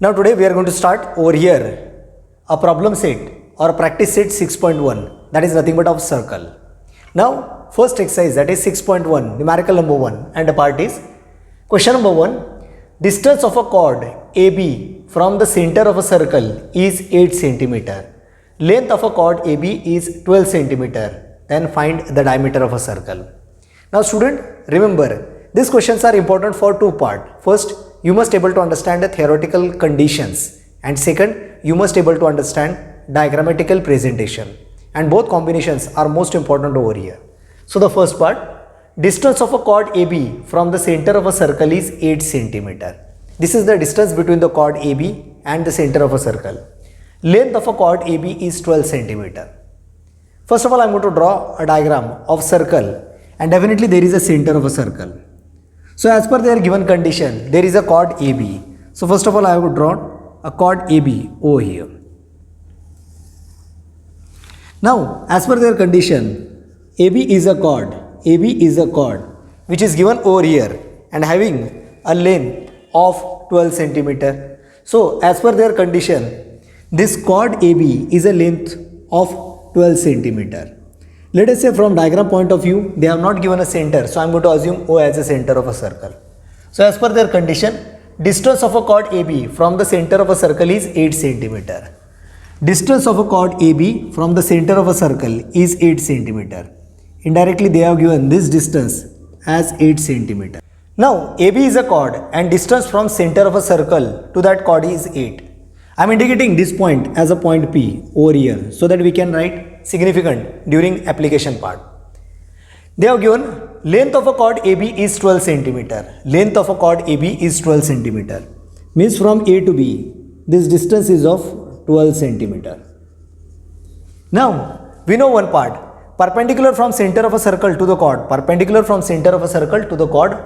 Now today we are going to start over here a problem set or a practice set 6.1, that is nothing but of circle. Now first exercise, that is 6.1, numerical number 1, and the part is question number 1, distance of a chord AB from the center of a circle is 8 centimeter. Length of a chord AB is 12 centimeter. Then find the diameter of a circle. Now student, remember these questions are important for two parts. First, you must able to understand the theoretical conditions, and second, you must able to understand diagrammatical presentation, and both combinations are most important over here. So the first part, distance of a chord AB from the center of a circle is 8 centimeter. This is the distance between the chord AB and the center of a circle. Length of a chord AB is 12 centimeter. First of all, I am going to draw a diagram of circle, and definitely there is a center of a circle. So as per their given condition, there is a chord AB. So first of all, I have drawn a chord AB over here. Now as per their condition, AB is a chord which is given over here and having a length of 12 centimeter. So as per their condition, this chord AB is a length of 12 centimeter. Let us say from diagram point of view, they have not given a center, so I am going to assume O as a center of a circle. So as per their condition, distance of a chord AB from the center of a circle is 8 centimeter. Distance of a chord AB from the center of a circle is 8 centimeter. Indirectly they have given this distance as 8 centimeter. Now AB is a chord and distance from center of a circle to that chord is 8. I am indicating this point as a point P over here so that we can write significant during application part. They have given length of a chord AB is 12 centimeter. Length of a chord AB is 12 centimeter. Means from A to B, this distance is of 12 centimeter. Now we know one part. Perpendicular from center of a circle to the chord. Perpendicular from center of a circle to the chord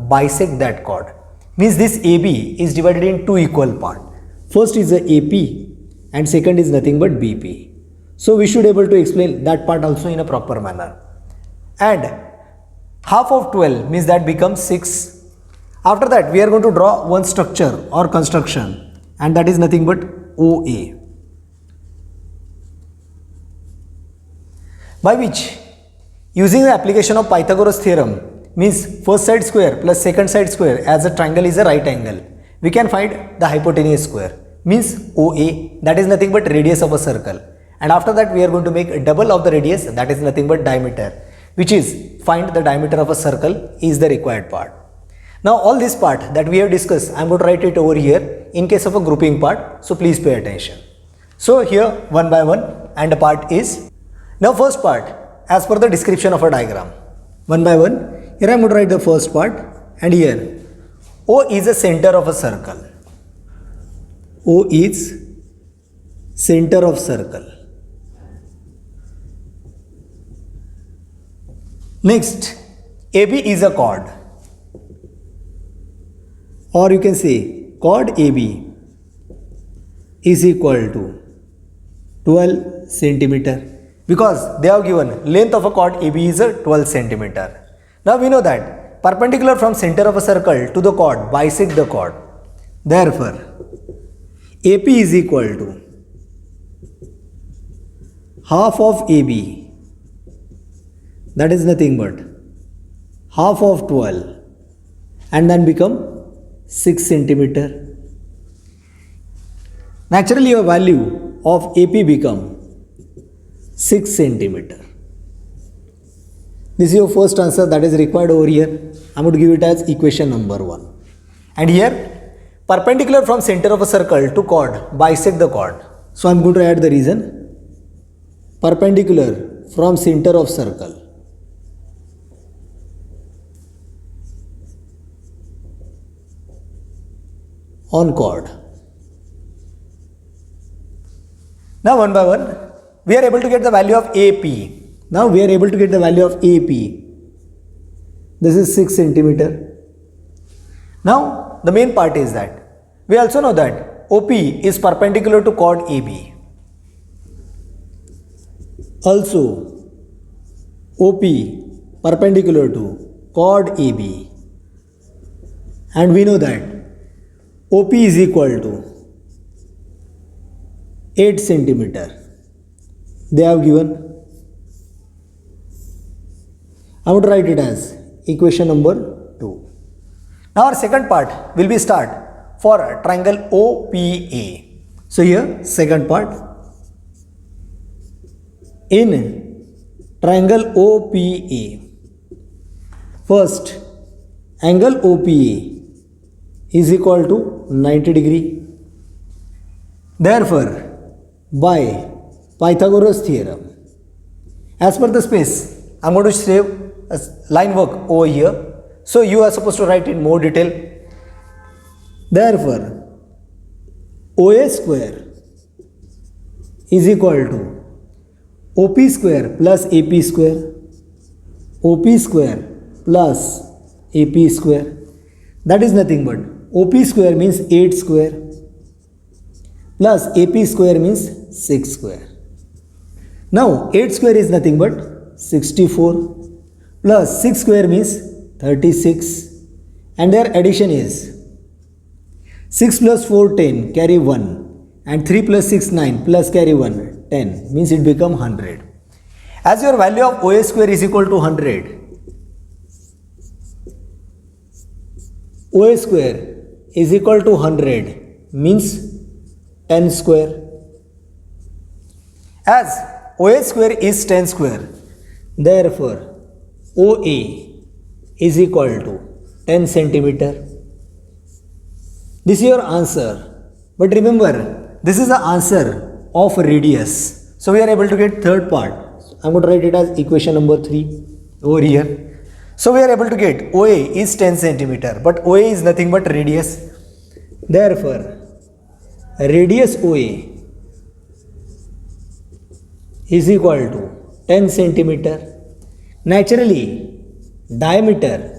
bisect that chord. Means this AB is divided in two equal parts. First is the AP and second is nothing but BP. So we should able to explain that part also in a proper manner. And half of 12 means that becomes 6. After that we are going to draw one structure or construction, and that is nothing but OA. By which, using the application of Pythagoras theorem, means first side square plus second side square as a triangle is a right angle, we can find the hypotenuse square. Means OA, that is nothing but radius of a circle. And after that we are going to make a double of the radius, that is nothing but diameter, which is find the diameter of a circle is the required part. Now all this part that we have discussed, I am going to write it over here in case of a grouping part, so please pay attention. So here one by one, and the part is, now first part as per the description of a diagram, one by one. Here I am going to write the first part, and here O is the center of a circle. O is center of circle. Next, AB is a chord, or you can say chord AB is equal to 12 centimeter, because they have given length of a chord AB is a 12 centimeter. Now we know that perpendicular from center of a circle to the chord bisect the chord. Therefore, AP is equal to half of AB, that is nothing but half of 12, and then become 6 centimeter. Naturally your value of AP become 6 centimeter. This is your first answer that is required over here. I am going to give it as equation number 1. And here perpendicular from center of a circle to chord bisect the chord. So I am going to add the reason. Perpendicular from center of circle on chord. Now one by one we are able to get the value of AP. Now we are able to get the value of AP. This is 6 centimeter. Now the main part is that we also know that OP is perpendicular to chord AB. Also OP perpendicular to chord AB, and we know that OP is equal to 8 centimeter. They have given. I would write it as equation number 2. Now our second part will be start for triangle OPA. So here second part, in triangle OPA, first angle OPA is equal to 90 degree. Therefore, by Pythagoras theorem, as per the space, I am going to save a line work over here. So you are supposed to write in more detail. Therefore, OA square is equal to OP square plus AP square, OP square plus AP square. That is nothing but OP square means 8 square plus AP square means 6 square. Now 8 square is nothing but 64 plus 6 square means 36, and their addition is 6 plus 4 10, carry 1, and 3 plus 6 9 plus carry 1 10, means it become 100. As your value of OA square is equal to 100, OA square is equal to 100 means 10 square. As OA square is 10 square, therefore OA is equal to 10 centimeter. This is your answer. But remember, this is the answer of radius. So we are able to get third part. I am going to write it as equation number 3 over here. So we are able to get OA is 10 centimeter, but OA is nothing but radius. Therefore, radius OA is equal to 10 centimeter. Naturally, diameter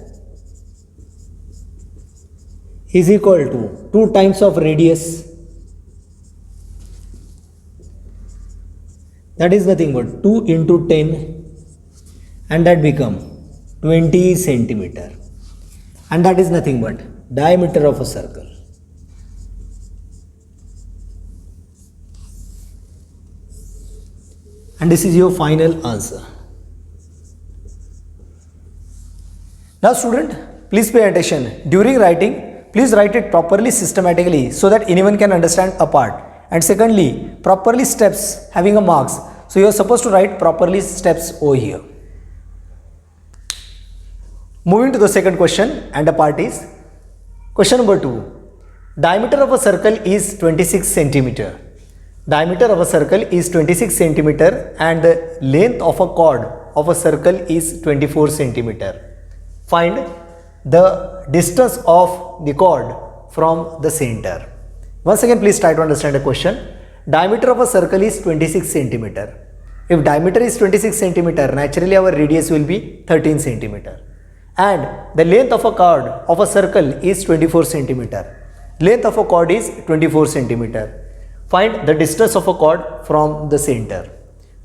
is equal to 2 times of radius. That is nothing but 2 into 10, and that become 20 centimeter, and that is nothing but diameter of a circle. And this is your final answer. Now student, please pay attention. During writing, please write it properly, systematically, so that anyone can understand a part. And secondly, properly steps having a marks. So you are supposed to write properly steps over here. Moving to the second question, and the part is question number 2. Diameter of a circle is 26 centimeter. Diameter of a circle is 26 centimeter and the length of a chord of a circle is 24 centimeter. Find the distance of the chord from the center. Once again, please try to understand the question. Diameter of a circle is 26 centimeter. If diameter is 26 centimeter, naturally our radius will be 13 centimeter. And the length of a chord of a circle is 24 centimeter. Length of a chord is 24 centimeter. Find the distance of a chord from the center.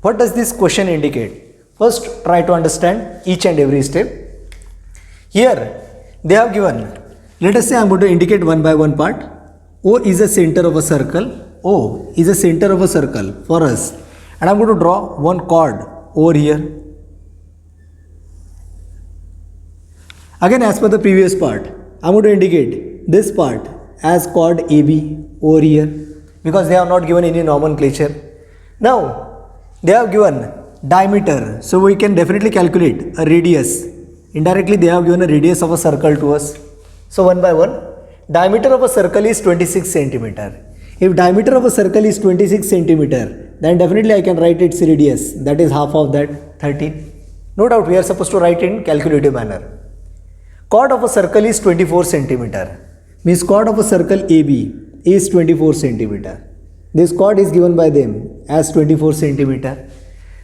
What does this question indicate? First, try to understand each and every step. Here, they have given, let us say I am going to indicate one by one part. O is the center of a circle. O is the center of a circle for us. And I am going to draw one chord over here. Again, as per the previous part, I am going to indicate this part as chord AB over here, because they have not given any nomenclature. Now, they have given diameter, so we can definitely calculate a radius. Indirectly, they have given a radius of a circle to us. So, one by one, diameter of a circle is 26 centimeter. If diameter of a circle is 26 centimeter, then definitely I can write its radius, that is half of that, 13. No doubt we are supposed to write in calculative manner. Chord of a circle is 24 centimeter. Means chord of a circle AB is 24 centimeter. This chord is given by them as 24 centimeter.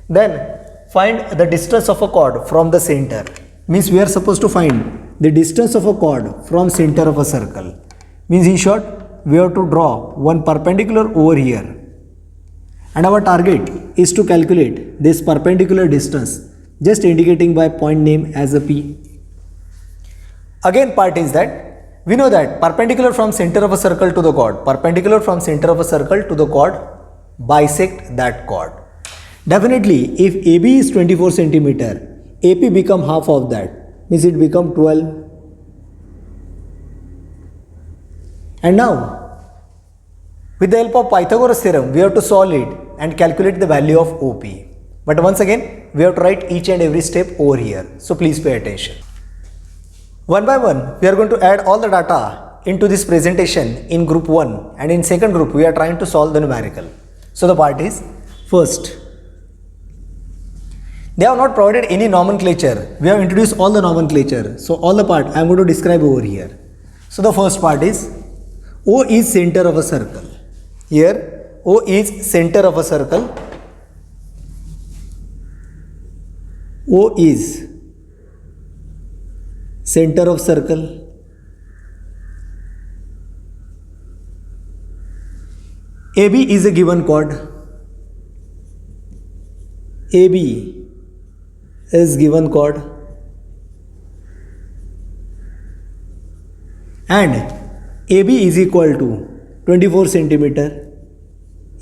Then find the distance of a chord from the center. Means we are supposed to find the distance of a chord from center of a circle. Means in short, we have to draw one perpendicular over here. And our target is to calculate this perpendicular distance, just indicating by point name as a P. Again, part is that we know that perpendicular from center of a circle to the chord, perpendicular from center of a circle to the chord bisect that chord. Definitely, if AB is 24 centimeter, AP become half of that, means it become 12. And now, with the help of Pythagoras theorem, we have to solve it and calculate the value of OP. But once again, we have to write each and every step over here. So please pay attention. One by one, we are going to add all the data into this presentation in group 1, and in second group, we are trying to solve the numerical. So the part is, first, they have not provided any nomenclature. We have introduced all the nomenclature. So all the part I am going to describe over here. So the first part is, O is center of a circle. Here, O is center of a circle. O is center of circle. AB is a given chord. AB is given chord. And AB is equal to 24 centimeter.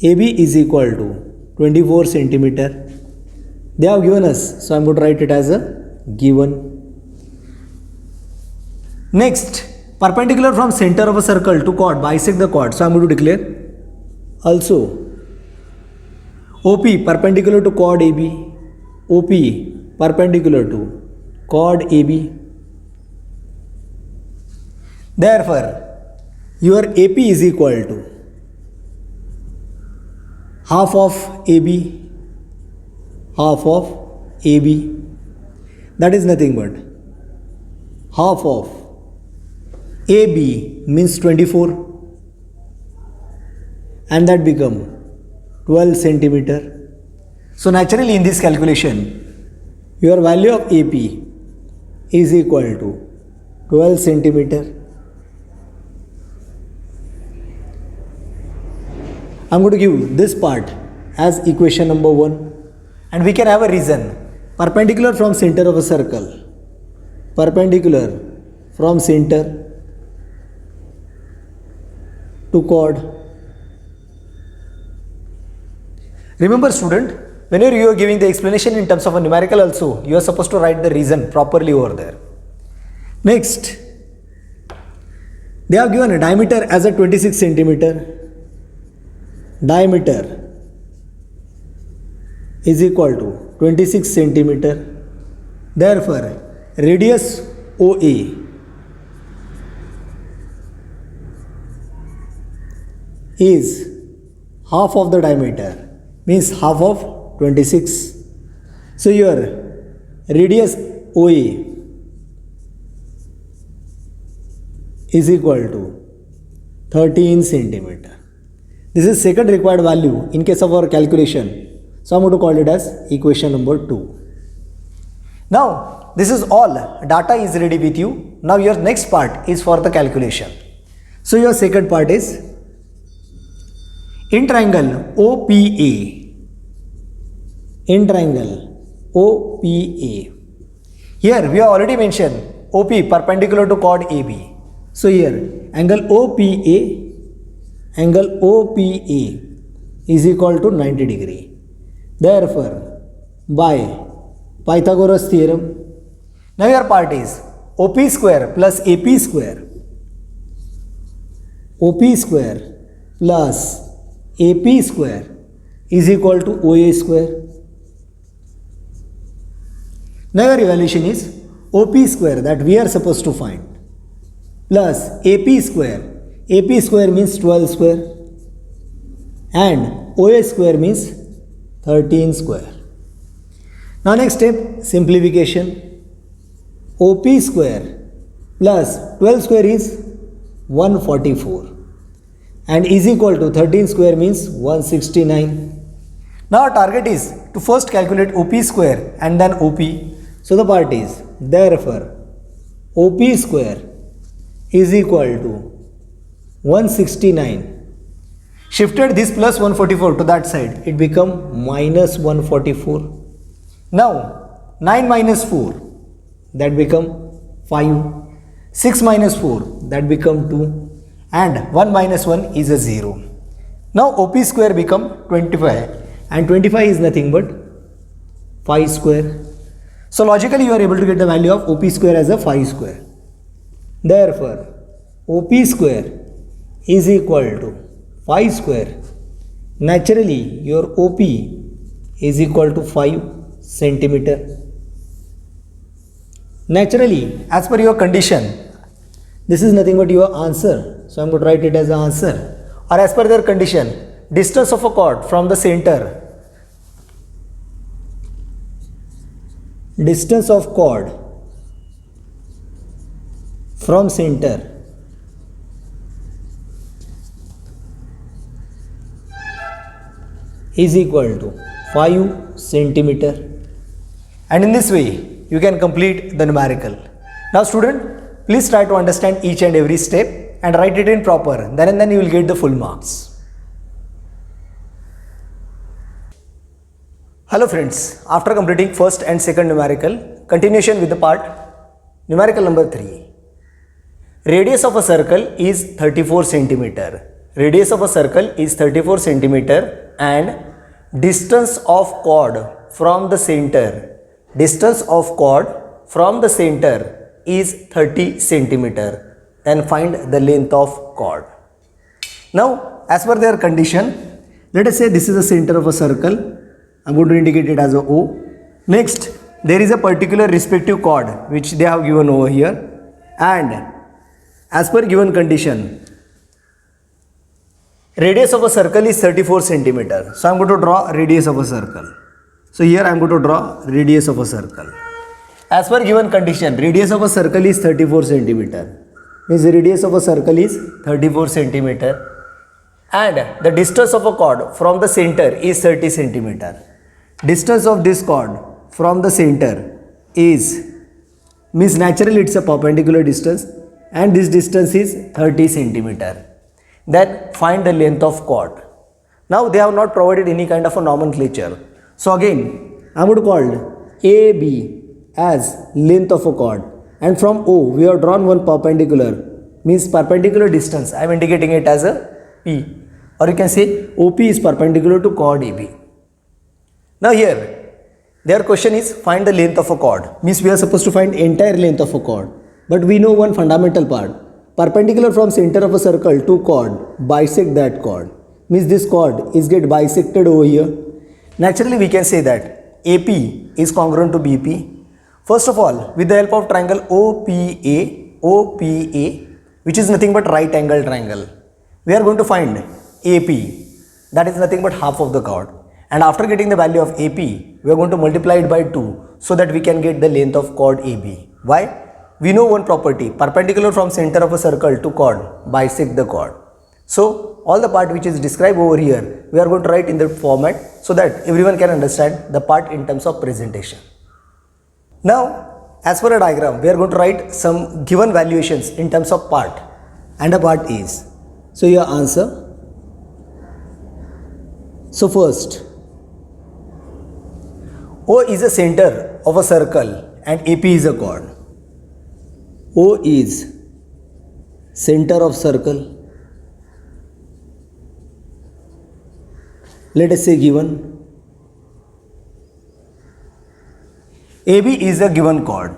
AB is equal to 24 centimeter. They have given us, so I am going to write it as a given. Next, perpendicular from center of a circle to chord, bisect the chord. So I am going to declare also OP perpendicular to chord AB, OP perpendicular to chord AB. Therefore, your AP is equal to half of AB, half of AB. That is nothing but half of AB means 24, and that become 12 centimeter. So naturally in this calculation, your value of AP is equal to 12 centimeter. I am going to give this part as equation number 1, and we can have a reason. Perpendicular from center of a circle, perpendicular from center to chord. Remember student, whenever you are giving the explanation in terms of a numerical also, you are supposed to write the reason properly over there. Next, they have given a diameter as a 26 centimeter. Diameter is equal to 26 centimeter. Therefore, radius OA is half of the diameter, means half of 26. So your radius OA is equal to 13 centimeter. This is second required value in case of our calculation. So I am going to call it as equation number 2. Now this is all data is ready with you. Now your next part is for the calculation. So your second part is in triangle OPA. In triangle OPA. Here we have already mentioned OP perpendicular to chord AB. So here angle OPA is equal to 90 degree. Therefore, by Pythagoras theorem, now your part is OP square plus AP square. OP square plus AP square is equal to OA square. Now your evaluation is OP square that we are supposed to find plus AP square. AP square means 12 square and OA square means 13 square. Now next step, simplification. OP square plus 12 square is 144 and is equal to 13 square means 169. Now our target is to first calculate OP square and then OP. So the part is, therefore, OP square is equal to 169. Shifted this plus 144 to that side, it become minus 144. Now 9 minus 4, that become 5. 6 minus 4, that become 2, and 1 minus 1 is a 0. Now OP square become 25 and 25 is nothing but 5 square. So logically you are able to get the value of OP square as a 5 square. Therefore OP square is equal to 5 square. Naturally your OP is equal to 5 centimeter. Naturally, as per your condition, this is nothing but your answer. So I am going to write it as an answer. Or as per their condition, distance of a chord from the center, distance of chord from center is equal to 5 centimeter. And in this way, you can complete the numerical. Now student, please try to understand each and every step and write it in proper. Then and then you will get the full marks. Hello friends, after completing first and second numerical, continuation with the part numerical number 3. Radius of a circle is 34 centimeter. Radius of a circle is 34 centimeter and distance of chord from the center. Distance of chord from the center is 30 centimeter. Then find the length of chord. Now, as per their condition, let us say this is the center of a circle. I am going to indicate it as a O. Next, there is a particular respective chord which they have given over here. And as per given condition, radius of a circle is 34 centimeter. So I am going to draw radius of a circle. So here I am going to draw radius of a circle. As per given condition, radius of a circle is 34 centimeter. Means radius of a circle is 34 centimeter. And the distance of a chord from the center is 30 centimeter. Distance of this chord from the center is, means naturally it's a perpendicular distance, and this distance is 30 centimeter. Then find the length of chord. Now they have not provided any kind of a nomenclature. So again, I am going to call AB as length of a chord, and from O we have drawn one perpendicular, means perpendicular distance. I am indicating it as a P, or you can say OP is perpendicular to chord AB. Now here their question is find the length of a chord, means we are supposed to find entire length of a chord, but we know one fundamental part. Perpendicular from center of a circle to chord, bisect that chord, means this chord is get bisected over here. Naturally we can say that AP is congruent to BP. First of all, with the help of triangle OPA, which is nothing but right angle triangle, we are going to find AP, that is nothing but half of the chord. And after getting the value of AP, we are going to multiply it by 2 so that we can get the length of chord AB. Why? We know one property, perpendicular from center of a circle to chord, bisect the chord. So all the part which is described over here, we are going to write in the format so that everyone can understand the part in terms of presentation. Now, as per a diagram, we are going to write some given valuations in terms of part, and a part is. So your answer. So first, O is a center of a circle and AP is a chord. O is center of circle. Let us say given. AB is a given chord,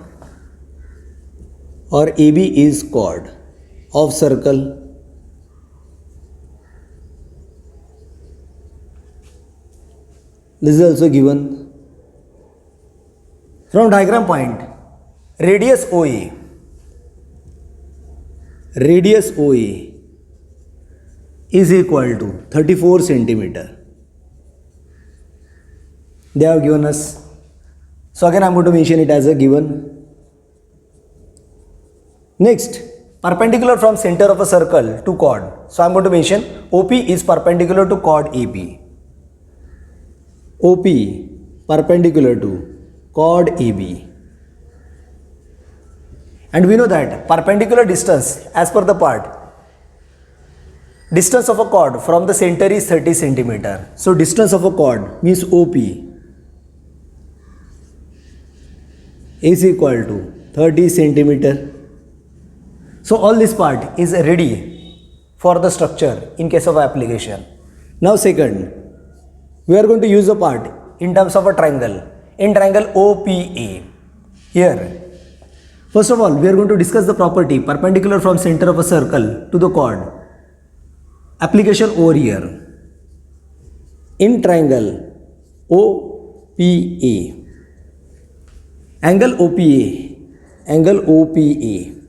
or AB is chord of circle. This is also given. From diagram point, radius OA is equal to 34 centimeter. They have given us. So again I am going to mention it as a given. Next, perpendicular from center of a circle to chord. So I am going to mention OP is perpendicular to chord AB. OP perpendicular to chord AB. And we know that perpendicular distance as per the part, distance of a chord from the center is 30 centimeter. So distance of a chord means OP is equal to 30 centimeter. So all this part is ready for the structure in case of application. Now second, we are going to use a part in terms of a triangle. In triangle OPA. Here, first of all, we are going to discuss the property perpendicular from center of a circle to the chord. Application over here. In triangle OPA, angle OPA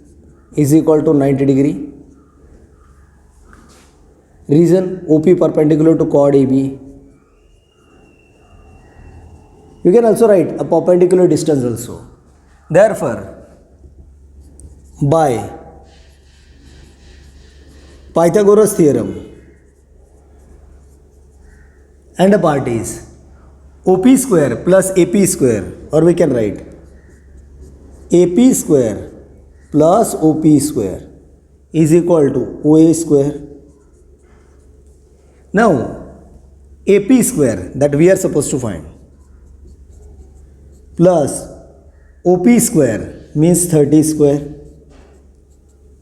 is equal to 90 degree. Reason, OP perpendicular to chord AB. You can also write a perpendicular distance also. Therefore, by Pythagoras theorem, and a part is OP square plus AP square, or we can write AP square plus OP square is equal to OA square. Now, AP square that we are supposed to find plus OP square means 30 square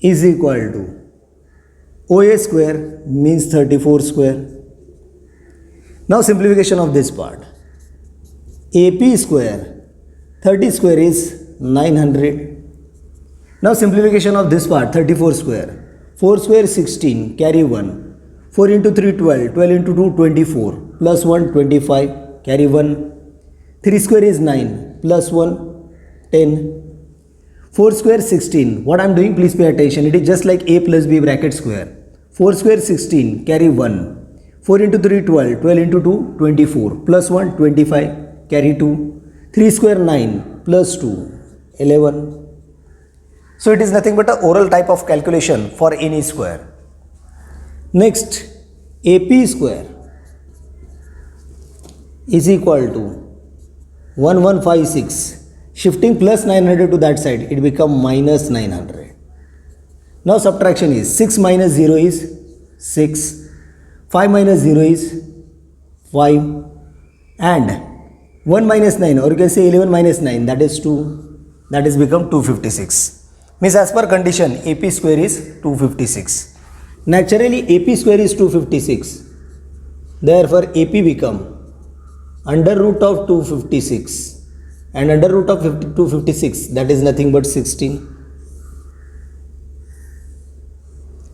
is equal to OA square means 34 square. Now simplification of this part. AP square, 30 square is 900. Now simplification of this part, 34 square. 4 square 16, carry 1. 4 into 3 12, 12 into 2 24, plus 1 25, carry 1. 3 square is 9, plus 1 10. 4 square 16, what I am doing, please pay attention, it is just like A plus B bracket square. 4 square 16, carry 1. 4 into 3 12, 12 into 2 24, plus 1 25, carry 2. 3 square 9, plus 2 11. So it is nothing but a oral type of calculation for any square. Next, AP square is equal to 1156. Shifting plus 900 to that side, it become minus 900. Now subtraction is 6 minus 0 is 6. 5 minus 0 is 5, and 1 minus 9, or you can say 11 minus 9, that is 2, that is become 256. Means as per condition, AP square is 256. Naturally AP square is 256, therefore AP become under root of 256, and under root of 256, that is nothing but 16.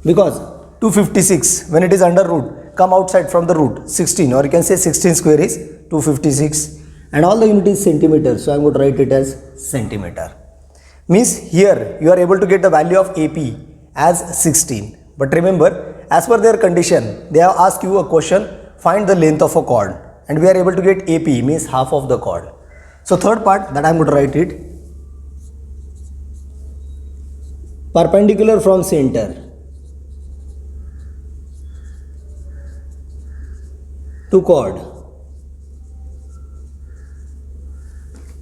Because 256, when it is under root, come outside from the root, 16, or you can say 16 square is 256, and all the unit is centimeter, so I am going to write it as centimeter. Means here you are able to get the value of AP as 16, but remember, as per their condition, they have asked you a question, find the length of a chord, and we are able to get AP means half of the chord. So third part that I am going to write it, perpendicular from center to chord,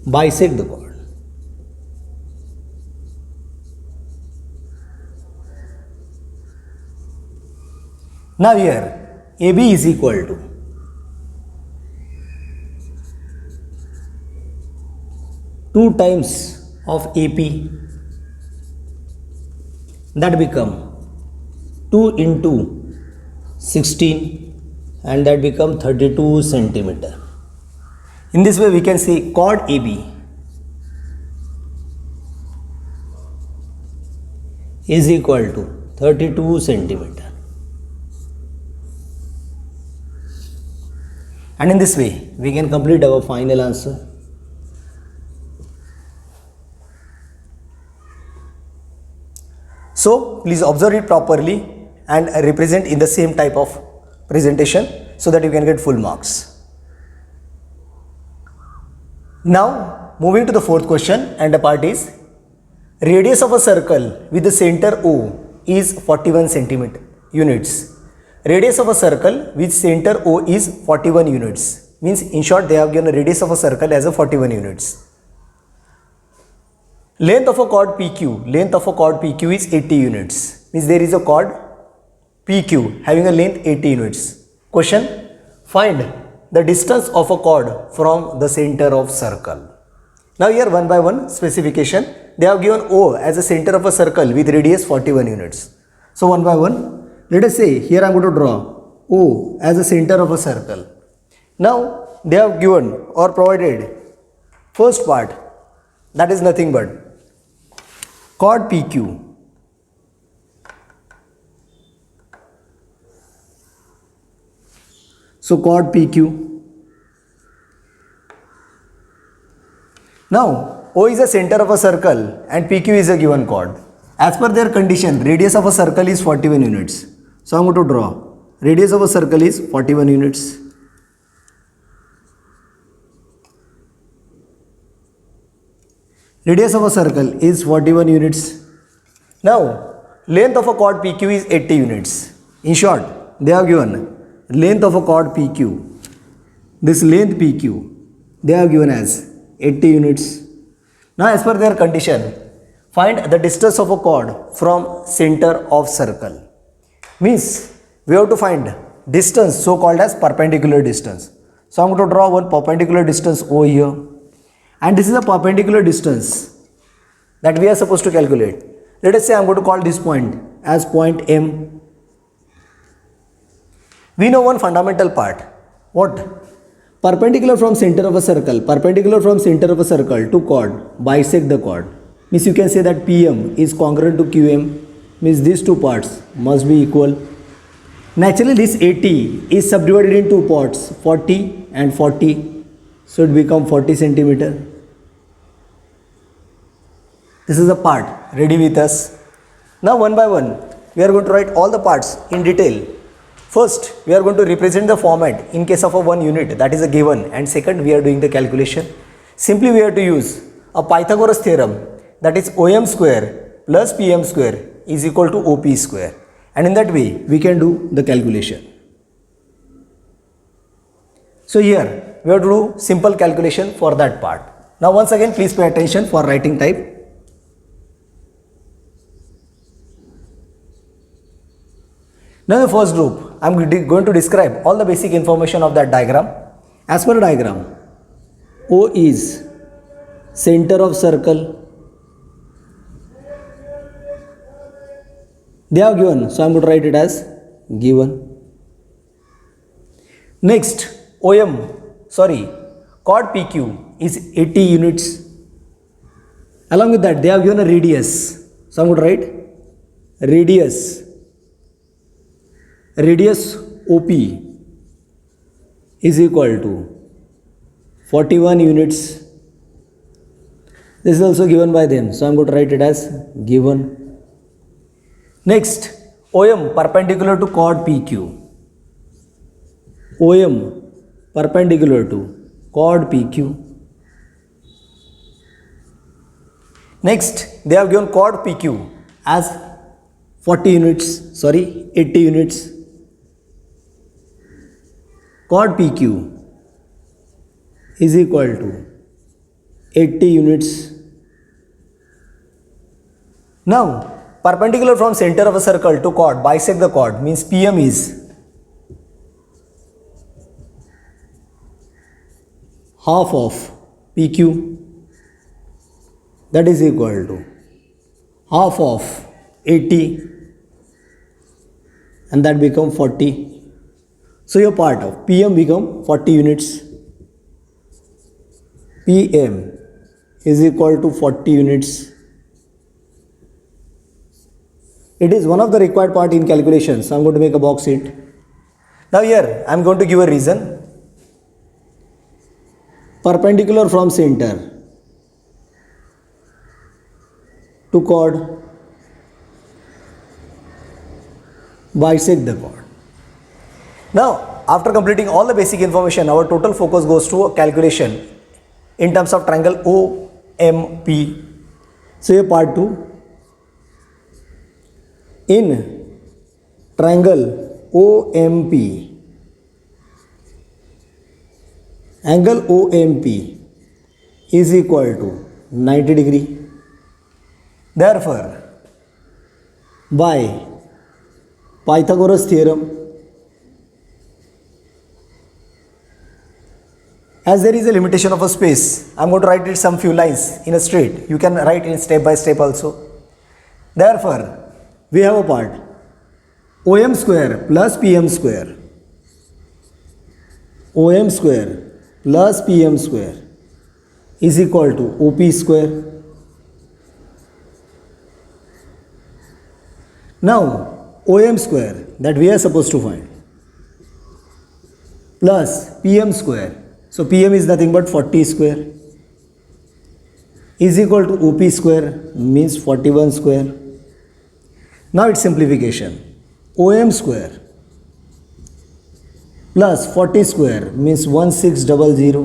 bisect the chord. Now here AB is equal to two times of AP, that become 2 into 16, and that become 32 centimeter. In this way we can say chord AB is equal to 32 centimeter. And in this way we can complete our final answer. So please observe it properly and represent in the same type of presentation so that you can get full marks. Now moving to the fourth question, and the part is radius of a circle with the center O is 41 centimeter units. Radius of a circle with center O is 41 units. Means in short they have given a radius of a circle as a 41 units. Length of a chord PQ is 80 units. Means there is a chord PQ having a length 80 units. Question, find the distance of a chord from the center of circle. Now here one by one specification, they have given O as a center of a circle with radius 41 units. So one by one, let us say here I am going to draw O as a center of a circle. Now they have given or provided first part, that is nothing but chord PQ. So chord PQ. Now O is a center of a circle and PQ is a given chord. As per their condition, radius of a circle is 41 units. So I am going to draw. Radius of a circle is 41 units. Radius of a circle is 41 units. Now, length of a chord PQ is 80 units. In short, they have given length of a chord PQ. This length PQ, they have given as 80 units. Now, as per their condition, find the distance of a chord from center of circle. Means, we have to find distance so called as perpendicular distance. So, I am going to draw one perpendicular distance over here. And this is a perpendicular distance that we are supposed to calculate. Let us say I am going to call this point as point M. We know one fundamental part. What? Perpendicular from center of a circle. Perpendicular from center of a circle to chord bisect the chord. Means you can say that PM is congruent to QM. Means these two parts must be equal. Naturally this 80 is subdivided in two parts, 40 and 40. So it becomes 40 centimeter. This is a part ready with us. Now one by one we are going to write all the parts in detail. First we are going to represent the format in case of a 1 unit, that is a given, and second we are doing the calculation. Simply we have to use a Pythagoras theorem, that is OM square plus PM square is equal to OP square, and in that way we can do the calculation. So here we have to do simple calculation for that part. Now once again please pay attention for writing type. Now the first group, I am going to describe all the basic information of that diagram. As per the diagram, O is center of circle. They have given, so I am going to write it as given. Next, chord PQ is 80 units. Along with that, they have given a radius. So I am going to write radius. Radius OP is equal to 41 units. This is also given by them. So I am going to write it as given. Next, OM perpendicular to chord PQ. OM perpendicular to chord PQ. Next, they have given chord PQ as 80 units. Chord PQ is equal to 80 units. Now, perpendicular from center of a circle to chord bisect the chord means PM is half of PQ, that is equal to half of 80, and that become 40. So your part of PM become 40 units. PM is equal to 40 units. It is one of the required part in calculation. So I am going to make a box it. Now here I am going to give a reason. Perpendicular from center to chord bisect the chord. Now after completing all the basic information, our total focus goes to a calculation in terms of triangle OMP. So here part 2. In triangle OMP, angle OMP is equal to 90 degree. Therefore, by Pythagoras theorem, as there is a limitation of a space, I am going to write it some few lines in a straight. You can write it step by step also. Therefore, we have a part OM square plus PM square OM square plus PM square is equal to OP square. Now OM square that we are supposed to find plus PM square, so PM is nothing but 40 square, is equal to OP square means 41 square. Now its simplification, OM square plus 40 square means 1600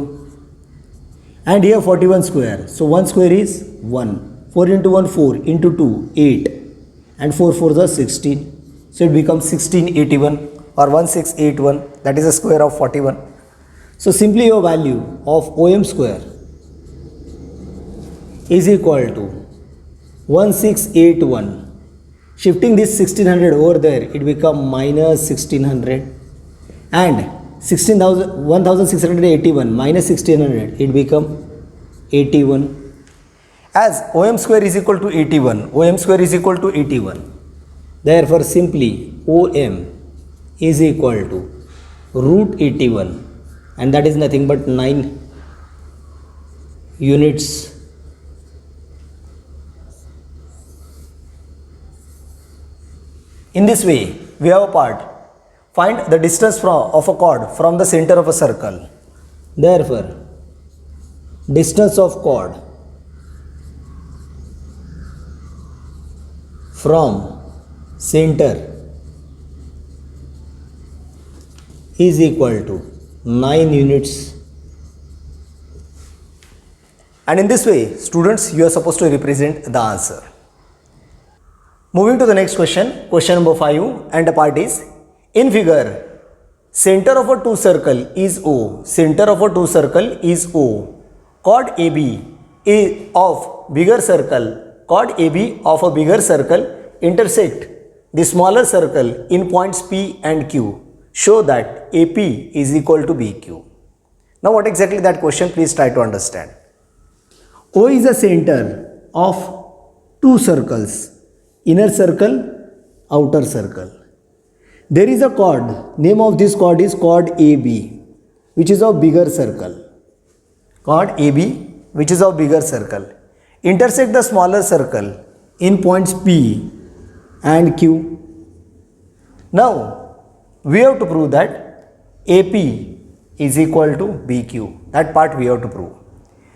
and here 41 square, so 1 square is 1, 4 into 1 4 into 2 8 and 4 4s are 16, so it becomes 1681 or 1681, that is the square of 41. So simply your value of OM square is equal to 1681. Shifting this 1600 over there, it become minus 1600 and 1681 minus 1600, it become 81. As OM square is equal to 81, OM square is equal to 81. Therefore simply OM is equal to root 81 and that is nothing but 9 units. In this way, we have a part. Find the distance of a chord from the center of a circle. Therefore, distance of chord from center is equal to 9 units. And in this way, students, you are supposed to represent the answer. Moving to the next question, question number 5, and the part is, in figure, center of a two circle is O, center of a two circle is O, chord AB is of bigger circle, chord AB of a bigger circle intersect the smaller circle in points P and Q. Show that AP is equal to BQ. Now what exactly that question, please try to understand. O is the center of two circles, inner circle, outer circle. There is a chord, name of this chord is chord AB, which is of bigger circle. Chord AB, which is of bigger circle, intersect the smaller circle in points P and Q. Now we have to prove that AP is equal to BQ. That part we have to prove.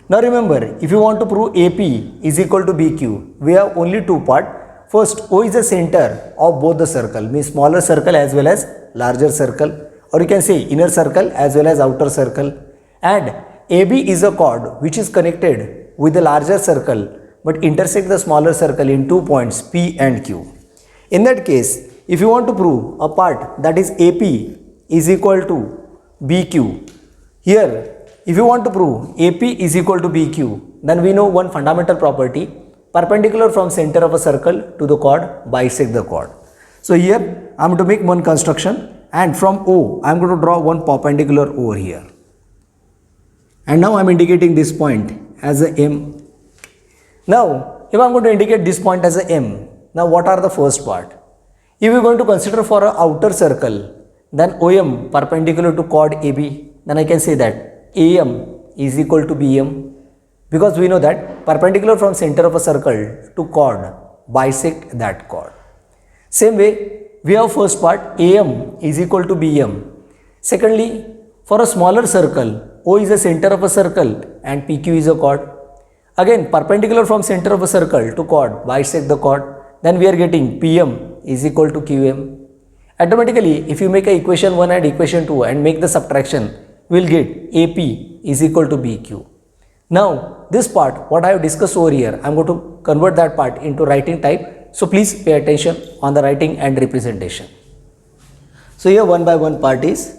Now remember, if you want to prove AP is equal to BQ, we have only two parts. First, O is the center of both the circle, means smaller circle as well as larger circle, or you can say inner circle as well as outer circle. And AB is a chord which is connected with the larger circle but intersect the smaller circle in 2 points P and Q. In that case, if you want to prove a part that is AP is equal to BQ, here if you want to prove AP is equal to BQ, then we know one fundamental property, perpendicular from center of a circle to the chord bisect the chord. So here I am going to make one construction, and from O I am going to draw one perpendicular over here. And now I am indicating this point as a M. Now if I am going to indicate this point as a M, now what are the first part? If we are going to consider for an outer circle, then OM perpendicular to chord AB, then I can say that AM is equal to BM, because we know that perpendicular from center of a circle to chord bisect that chord. Same way, we have first part AM is equal to BM. Secondly, for a smaller circle, O is the center of a circle and PQ is a chord. Again, perpendicular from center of a circle to chord bisect the chord. Then we are getting PM is equal to QM. Automatically, if you make a equation 1 and equation 2 and make the subtraction, we will get AP is equal to BQ. Now, this part, what I have discussed over here, I am going to convert that part into writing type. So, please pay attention on the writing and representation. So, here one by one part is,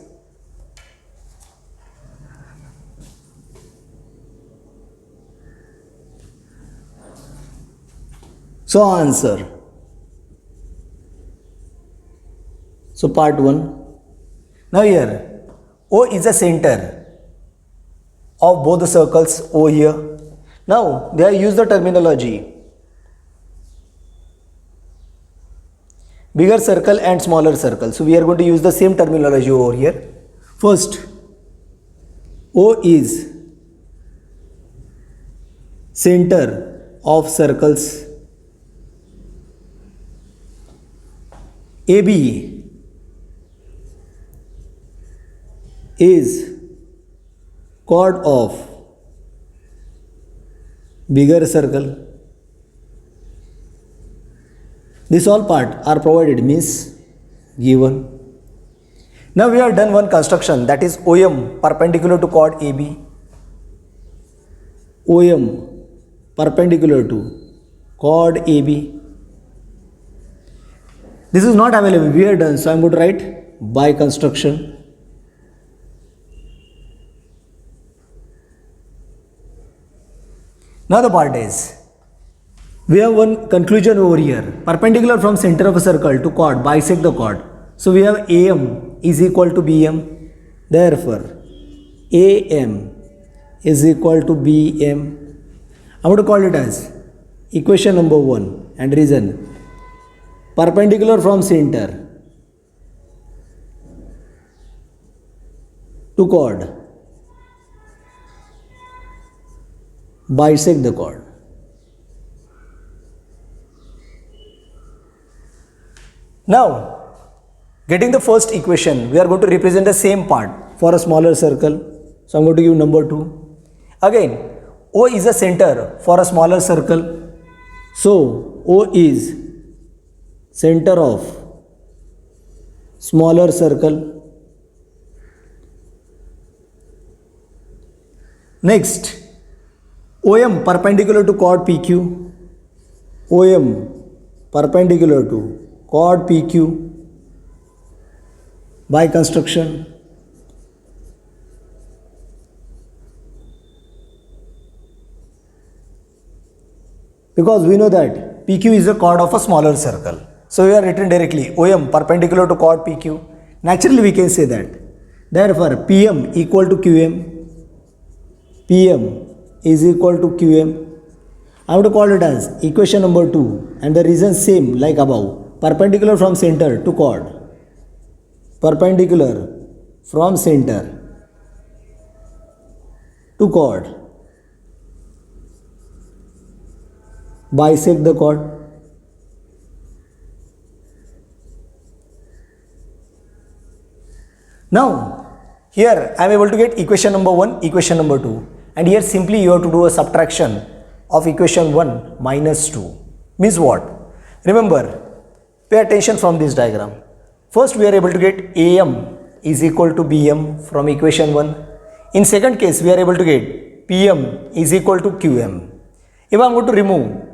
so answer. So, part 1. Now, here O is the center of both the circles O here. Now they have used the terminology bigger circle and smaller circle. So we are going to use the same terminology over here. First, O is center of circles. AB is chord of bigger circle. This all part are provided, means given. Now we have done one construction, that is OM perpendicular to chord AB. OM perpendicular to chord AB. This is not available, we are done, so I am going to write by construction. Now the part is, we have one conclusion over here. Perpendicular from center of a circle to chord, bisect the chord. So we have AM is equal to BM. Therefore, AM is equal to BM. I want to call it as equation number 1 and reason. Perpendicular from center to chord, bisect the chord. Now, getting the first equation, we are going to represent the same part for a smaller circle. So I am going to give number 2. Again, O is a center for a smaller circle. So O is center of smaller circle. Next, OM perpendicular to chord PQ. OM perpendicular to chord PQ by construction. Because we know that PQ is a chord of a smaller circle. So we are written directly OM perpendicular to chord PQ. Naturally we can say that. Therefore PM equal to QM. PM is equal to QM. I have to call it as equation number 2 and the reason same like above. Perpendicular from center to chord. Perpendicular from center to chord. Bisect the chord. Now, here I am able to get equation number 1, equation number 2. And here simply you have to do a subtraction of equation 1 minus 2. Means what? Remember, pay attention from this diagram. First we are able to get AM is equal to BM from equation 1. In second case we are able to get PM is equal to QM. If I am going to remove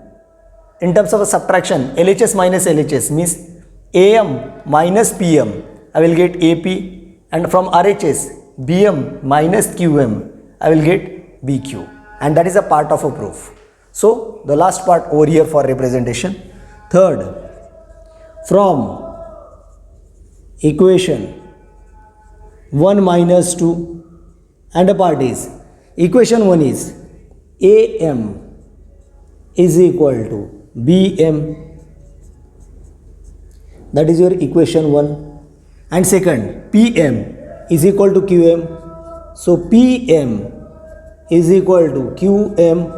in terms of a subtraction LHS minus LHS means AM minus PM, I will get AP, and from RHS BM minus QM I will get BQ, and that is a part of a proof. So the last part over here for representation. Third, from equation 1 minus 2 and a part is equation 1 is AM is equal to BM, that is your equation 1, and second PM is equal to QM, so PM is equal to QM.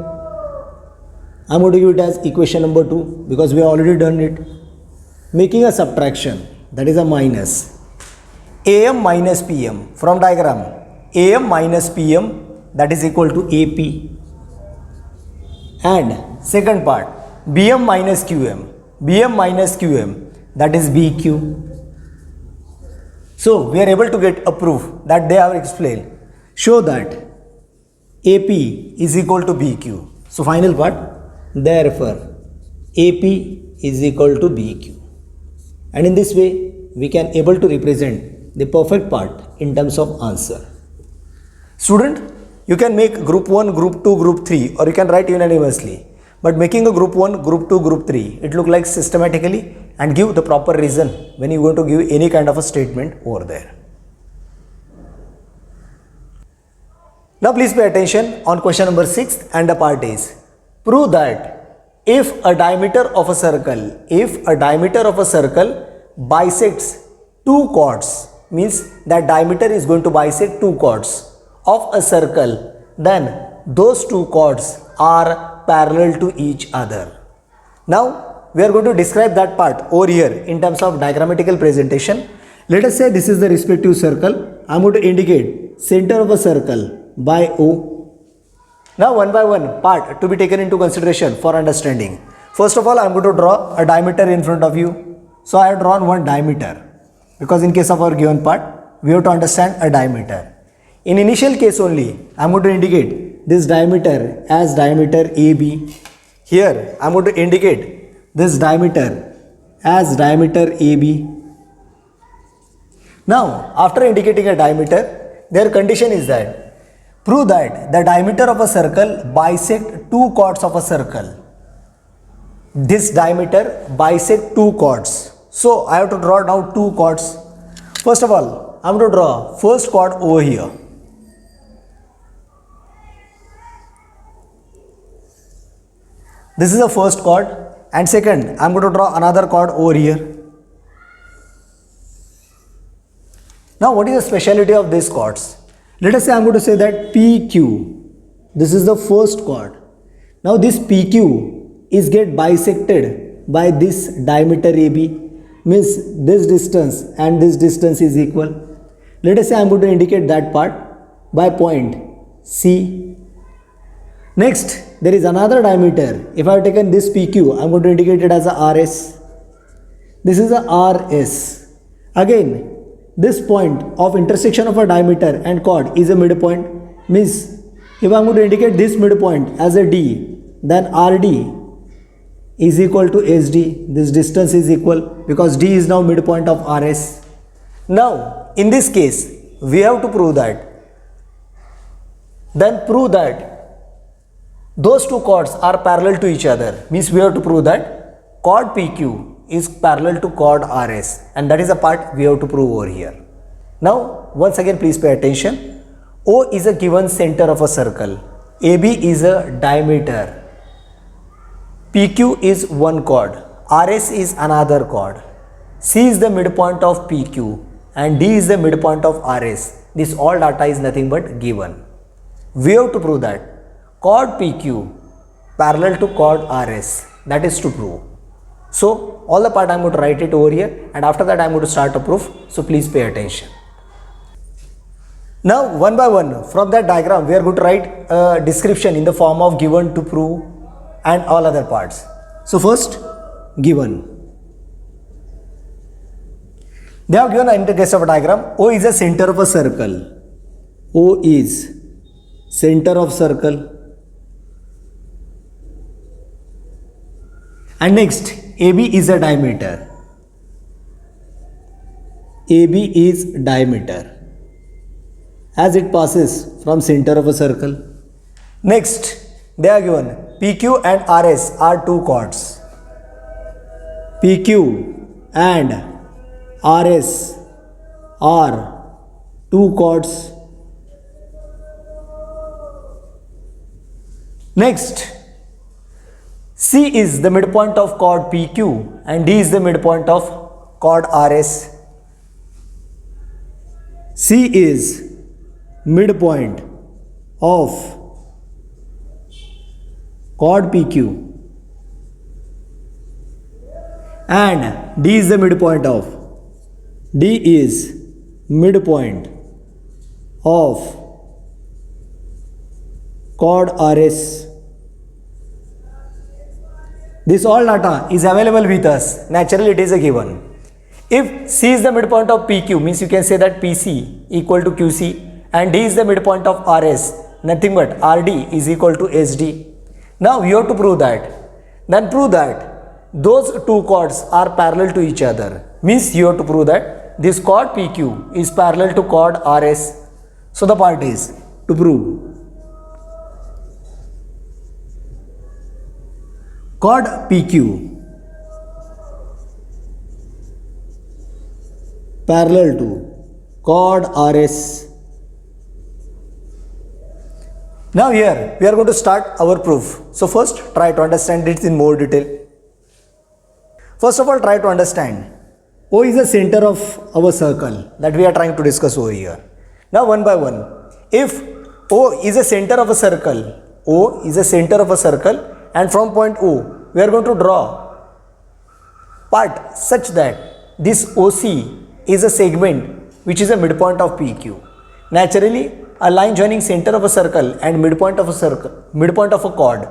I am going to give it as equation number 2 because we have already done it. Making a subtraction, that is a minus. AM minus PM from diagram. AM minus PM, that is equal to AP. And second part, BM minus QM. BM minus QM, that is BQ. So we are able to get a proof that they have explained. Show that AP is equal to BQ. So final part, therefore AP is equal to BQ. And in this way we can able to represent the perfect part in terms of answer. Student, you can make group 1, group 2, group 3, or you can write unanimously. But making a group 1, group 2, group 3, it look like systematically and give the proper reason when you are going to give any kind of a statement over there. Now please pay attention on question number 6 and the part is, prove that if a diameter of a circle bisects two chords, means that diameter is going to bisect two chords of a circle, then those two chords are parallel to each other. Now we are going to describe that part over here in terms of diagrammatical presentation. Let us say this is the respective circle. I am going to indicate center of a circle by O. Now one by one part to be taken into consideration for understanding. First of all, I am going to draw a diameter in front of you. So I have drawn one diameter because in case of our given part we have to understand a diameter. In initial case only, I am going to indicate this diameter as diameter AB. Here I am going to indicate this diameter as diameter AB. Now after indicating a diameter, their condition is that prove that the diameter of a circle bisect two chords of a circle. This diameter bisect two chords. So I have to draw now two chords. First of all, I am going to draw first chord over here. This is the first chord, and second I am going to draw another chord over here. Now what is the speciality of these chords? Let us say I am going to say that PQ, this is the first chord. Now this PQ is get bisected by this diameter AB, means this distance and this distance is equal. Let us say I am going to indicate that part by point C. Next, there is another diameter. If I have taken this PQ, I am going to indicate it as a RS. This is a RS. Again, this point of intersection of a diameter and chord is a midpoint. Means, if I am going to indicate this midpoint as a D, then RD is equal to SD. This distance is equal because D is now midpoint of RS. Now, in this case, we have to prove that. Then prove that those two chords are parallel to each other. Means we have to prove that chord PQ is parallel to chord RS, and that is the part we have to prove over here. Now once again please pay attention. O is a given center of a circle. AB is a diameter. PQ is one chord. RS is another chord. C is the midpoint of PQ and D is the midpoint of RS. This all data is nothing but given. We have to prove that chord PQ parallel to chord RS. That is to prove. So all the part I am going to write it over here, and after that I am going to start a proof. So please pay attention. Now one by one from that diagram we are going to write a description in the form of given, to prove and all other parts. So first, given. They have given in the case of a diagram, O is a center of a circle. O is center of circle. And next, AB is a diameter. AB is diameter as it passes from center of a circle. Next, they are given PQ and RS are two chords. PQ and RS are two chords. Next, C is the midpoint of chord PQ and D is the midpoint of chord RS. C is midpoint of chord PQ and D is the midpoint of chord RS. This all data is available with us. Naturally it is a given. If C is the midpoint of PQ, means you can say that PC equal to QC, and D is the midpoint of RS, nothing but RD is equal to SD. Now you have to prove that. Then prove that those two chords are parallel to each other. Means you have to prove that this chord PQ is parallel to chord RS. So the part is to prove chord PQ parallel to chord RS. Now here we are going to start our proof. So first try to understand it in more detail. First of all, try to understand O is the center of our circle that we are trying to discuss over here. Now one by one, if O is a center of a circle. O is a center of a circle, and from point O, we are going to draw part such that this OC is a segment which is a midpoint of PQ. Naturally, a line joining center of a circle and midpoint of a chord.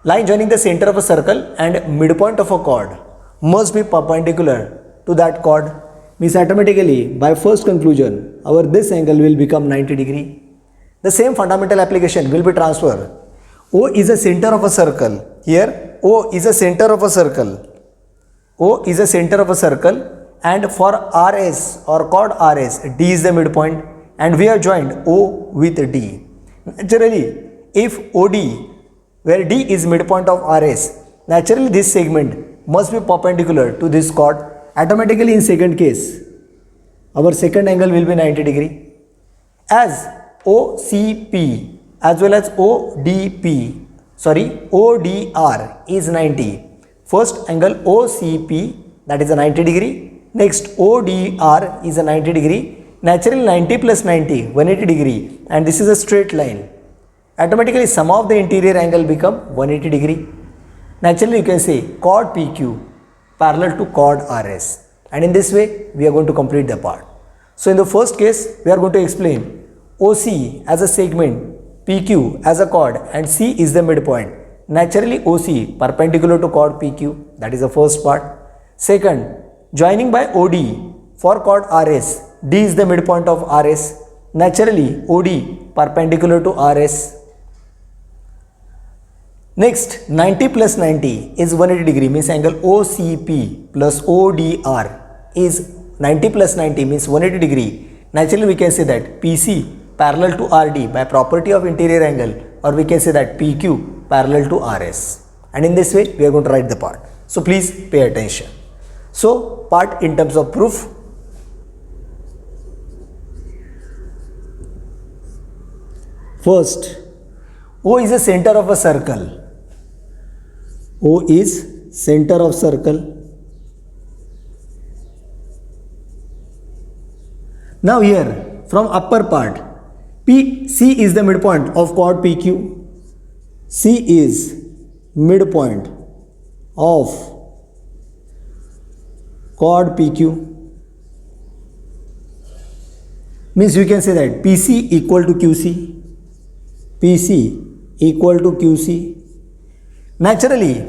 Line joining the center of a circle and midpoint of a chord must be perpendicular to that chord. Means automatically, by first conclusion, our this angle will become 90 degree. The same fundamental application will be transferred. O is a center of a circle. Here, O is a center of a circle. O is a center of a circle, and for RS or chord RS, D is the midpoint, and we have joined O with D. Naturally, if OD, where D is midpoint of RS, naturally this segment must be perpendicular to this chord. Automatically in second case, our second angle will be 90 degree. As OCP as well as ODR is 90. First angle OCP, that is a 90 degree. Next ODR is a 90 degree. Naturally 90 plus 90, 180 degree, and this is a straight line. Automatically sum of the interior angle become 180 degree. Naturally you can say chord PQ parallel to chord RS, and in this way we are going to complete the part. So in the first case, we are going to explain OC as a segment, PQ as a chord, and C is the midpoint. Naturally OC perpendicular to chord PQ, that is the first part. Second, joining by OD for chord RS, D is the midpoint of RS. Naturally OD perpendicular to RS. Next, 90 plus 90 is 180 degree, means angle OCP plus ODR is 90 plus 90 means 180 degree. Naturally we can say that PC parallel to RD by property of interior angle, or we can say that PQ parallel to RS. And in this way we are going to write the part. So please pay attention. So part in terms of proof. First, O is a center of a circle. O is center of circle. Now here from upper part, C is the midpoint of chord PQ. C is midpoint of chord PQ. Means we can say that PC equal to QC. PC equal to QC. Naturally,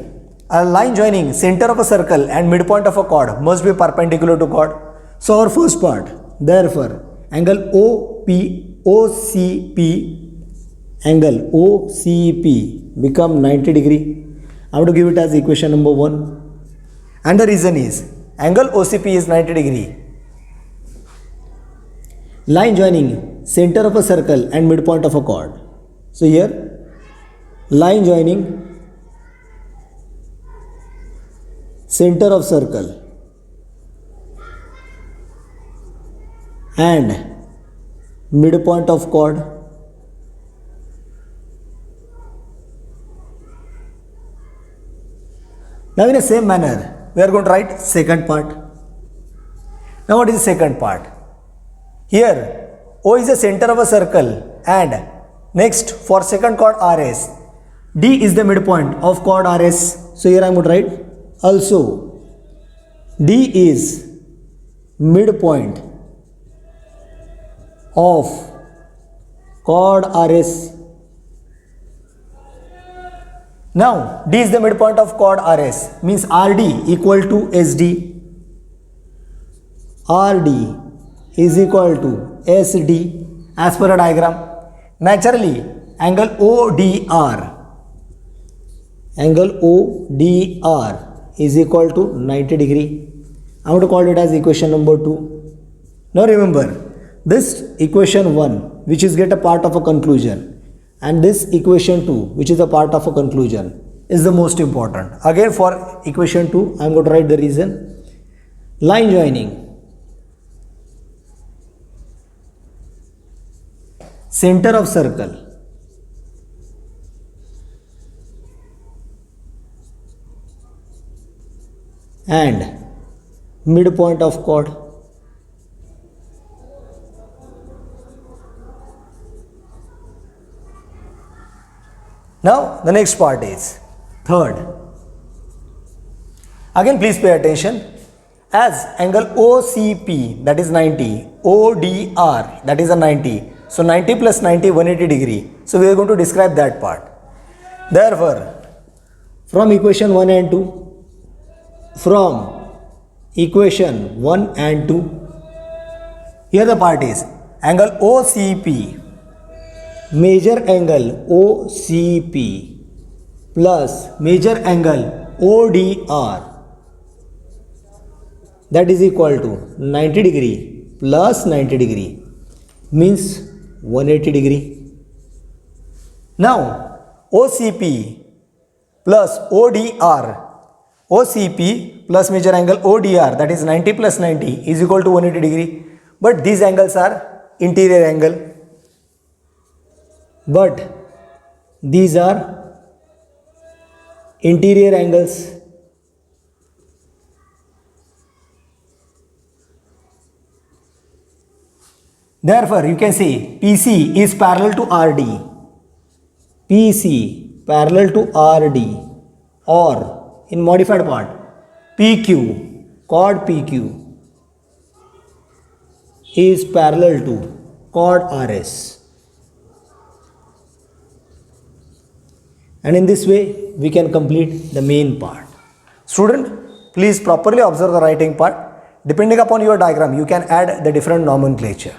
a line joining center of a circle and midpoint of a chord must be perpendicular to chord. So our first part, therefore, angle OCP become 90 degree. I am going to give it as equation number 1. And the reason is, angle OCP is 90 degree. Line joining center of a circle and midpoint of a chord. So here, line joining center of circle and midpoint of chord. Now in the same manner, we are going to write second part. Now what is the second part? Here, O is the center of a circle, and next for second chord RS, D is the midpoint of chord RS. So here I am going to write also D is midpoint of chord RS. Now D is the midpoint of chord RS, means RD equal to SD. RD is equal to SD as per a diagram. Naturally, angle ODR is equal to 90 degree. I want to call it as equation number 2. Now remember, this equation 1, which is get a part of a conclusion, and this equation 2, which is a part of a conclusion, is the most important. Again for equation 2, I am going to write the reason. Line joining center of circle and midpoint of chord. Now the next part is third. Again please pay attention. As angle OCP, that is 90, ODR, that is a 90. So 90 plus 90, 180 degree. So we are going to describe that part. Therefore, from equation 1 and 2, from equation 1 and 2, here the part is angle OCP, major angle OCP plus major angle ODR, that is equal to 90 degree plus 90 degree means 180 degree. Now OCP plus ODR, OCP plus major angle ODR, that is 90 plus 90 is equal to 180 degree. But these angles are interior angle. But these are interior angles. Therefore, you can say PC is parallel to RD. PC parallel to RD, or in modified part PQ, chord PQ is parallel to chord RS. And in this way we can complete the main part. Student, please properly observe the writing part. Depending upon your diagram, you can add the different nomenclature.